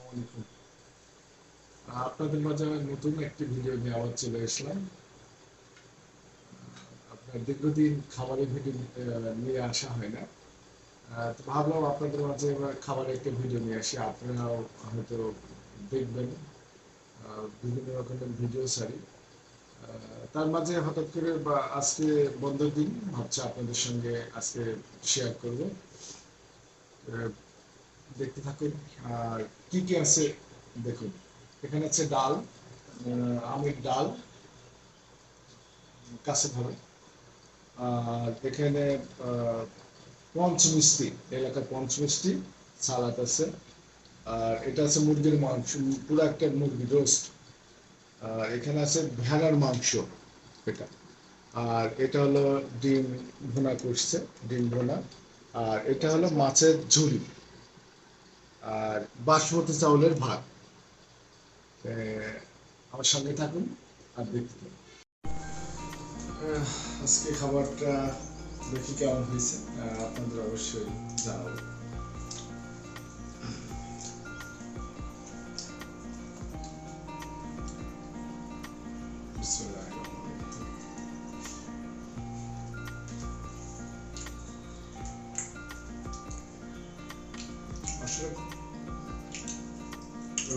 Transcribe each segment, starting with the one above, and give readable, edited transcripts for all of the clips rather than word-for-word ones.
আলাইকুম। আপনাদের মাঝে আমি নতুন একটি ভিডিও নিয়ে আবার চলে আসলাম। আপনার দীর্ঘদিন খাবারের ভিডিও নিয়ে আসা হয় না। তো ভাবলাম আপনাদের মাঝে এবার খাবারের একটা ভিডিও নিয়ে আসি, আপনারাও হয়তো দেখবেন। বিভিন্ন রকমের ভিডিও ছাড়ি। তার মাঝে হঠাৎ করে বা আজকে বন্ধের দিন ভাবছি আপনাদের সঙ্গে আজকে শেয়ার করব। দেখতে থাকুন। আর কি কি আছে দেখুন। এখানে আছে ডাল, আমের ডাল, কাছে ধরো। আর এখানে পঞ্চমিষ্টি, এলাকার পঞ্চমিষ্টি, সালাদ আছে। আর এটা আছে মুরগির মাংস, পুরো একটা মুরগি রোস্ট। আর এখানে আছে ভেড়ার মাংস এটা। আর এটা হলো ডিম ভুনা করছে, ডিম ভুনা। আর এটা হলো মাছের ঝুড়ি। আর বাসমতি চাউলের ভাত। আমার সঙ্গে থাকুন আর দেখতে থাকুন। আজকে খাবারটা দেখি কেমন হয়েছে, আপনাদের অবশ্যই জানাবো। আসলে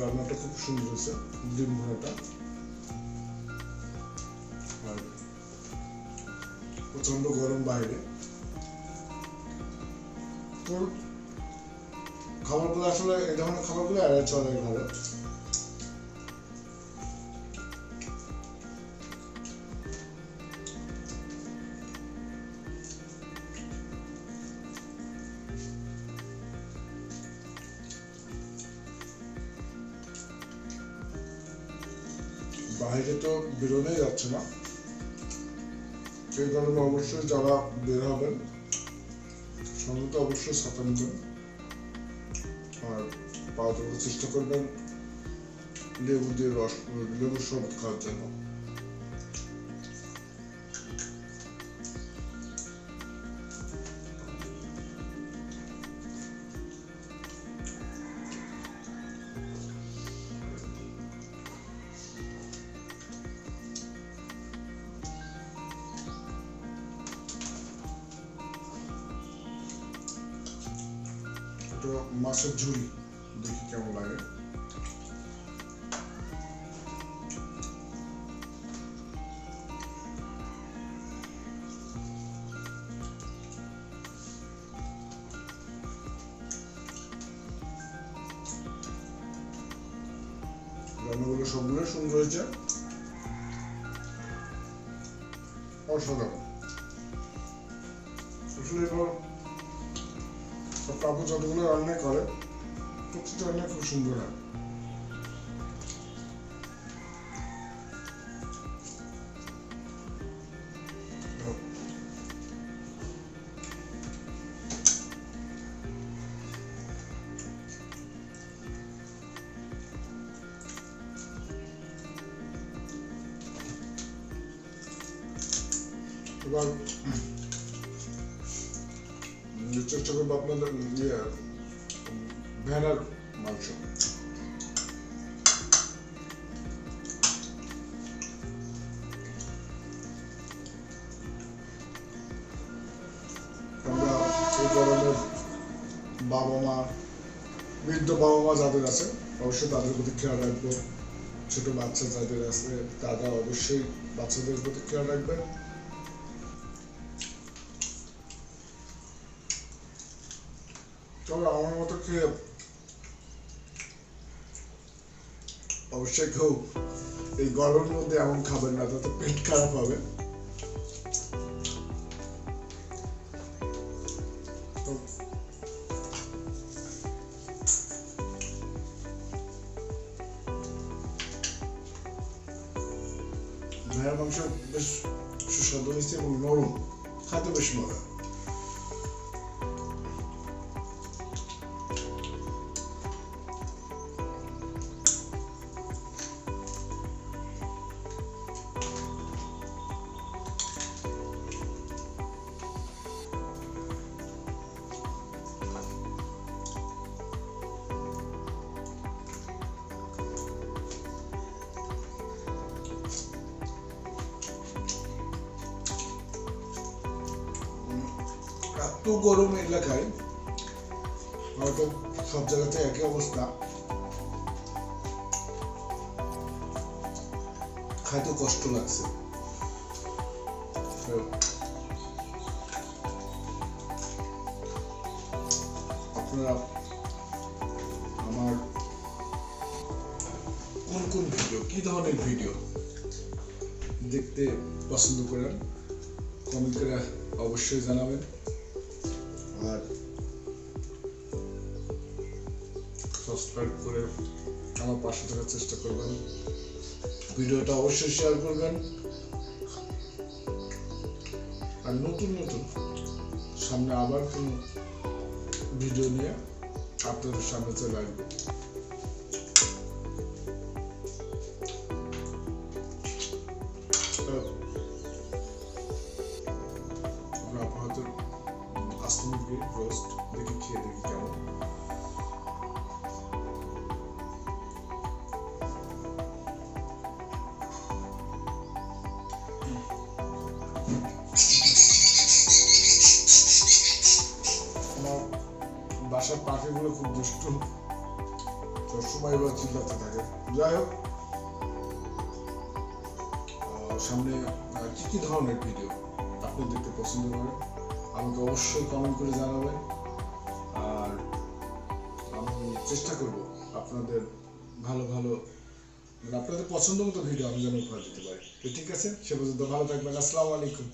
রান্নাটা খুব সুন্দর হয়েছে, ডিম ভুনাটা। আর প্রচন্ড গরম বাইরে, তো খাবারগুলো আসলে এই ধরনের খাবারগুলো এড়াই চলে ভালো। বাইরে তো বেরোনোই যাচ্ছে না, সেই কারণে অবশ্যই যারা বের হবেন সঙ্গে তো অবশ্যই ছাতা নেবেন। আর পাওয়া যাওয়ার চেষ্টা করবেন লেবু দিয়ে লেবুর শরবত খাওয়ার জন্য। তো মাছের ঝুড়ি দেখি কেমন লাগে। রান্নাগুলো সবগুলো সুন্দর হয়েছে, অসাধারণ। আসলে এবার কাপড় যতগুলো রান্না করে প্রতিটা রান্না খুব সুন্দর হয়। এবার চেষ্টা করবো আপনাদের ভেড়ার মাংস। আমরা এই গরমে বাবা মা, বৃদ্ধ বাবা মা যাদের আছে অবশ্যই তাদের প্রতি খেয়াল রাখবো। ছোট বাচ্চা যাদের আছে তারা অবশ্যই বাচ্চাদের প্রতি খেয়াল রাখবেন। তবে আমার মতো খেয়ে অবশ্যই কেউ এই গরমের মধ্যে এমন খাবেন না, তাতে পেট খারাপ হবে। ভেড়ার মাংস বেশ সুস্বাদু হয়েছে এবং নরম, খাইতে বেশ মজা। গরম এলাকায়, হয়তো সব জায়গাতে একই অবস্থা, খাইতে কষ্ট লাগছে। আপনারা আমার কোন কোন ভিডিও, কি ধরনের ভিডিও দেখতে পছন্দ করেন কমেন্ট করে অবশ্যই জানাবেন। আর সাবস্ক্রাইব করে আমার পাশে থাকার চেষ্টা করবেন। ভিডিওটা অবশ্যই শেয়ার করবেন। আর নতুন নতুন সামনে আবার কোন ভিডিও নিয়ে আপনাদের সামনে চলে আসবো। হয়তো আস্ত মুরগির রোস্ট দেখি, খেয়ে দেখি কেমন। বাসার পাখিগুলো খুব দুষ্টু, সবসময় ওরা চিল্লাতে থাকে। যাই হোক, সামনে কি কি ধরনের ভিডিও আপনি দেখতে পছন্দ করেন আমাকে অবশ্যই কমেন্ট করে জানাবেন। আর আমি চেষ্টা করব আপনাদের ভালো ভালো, মানে আপনাদের পছন্দ মতো ভিডিও আমি যেন উপহার দিতে পারি। তো ঠিক আছে, সে পর্যন্ত ভালো থাকবেন। আসসালামু আলাইকুম।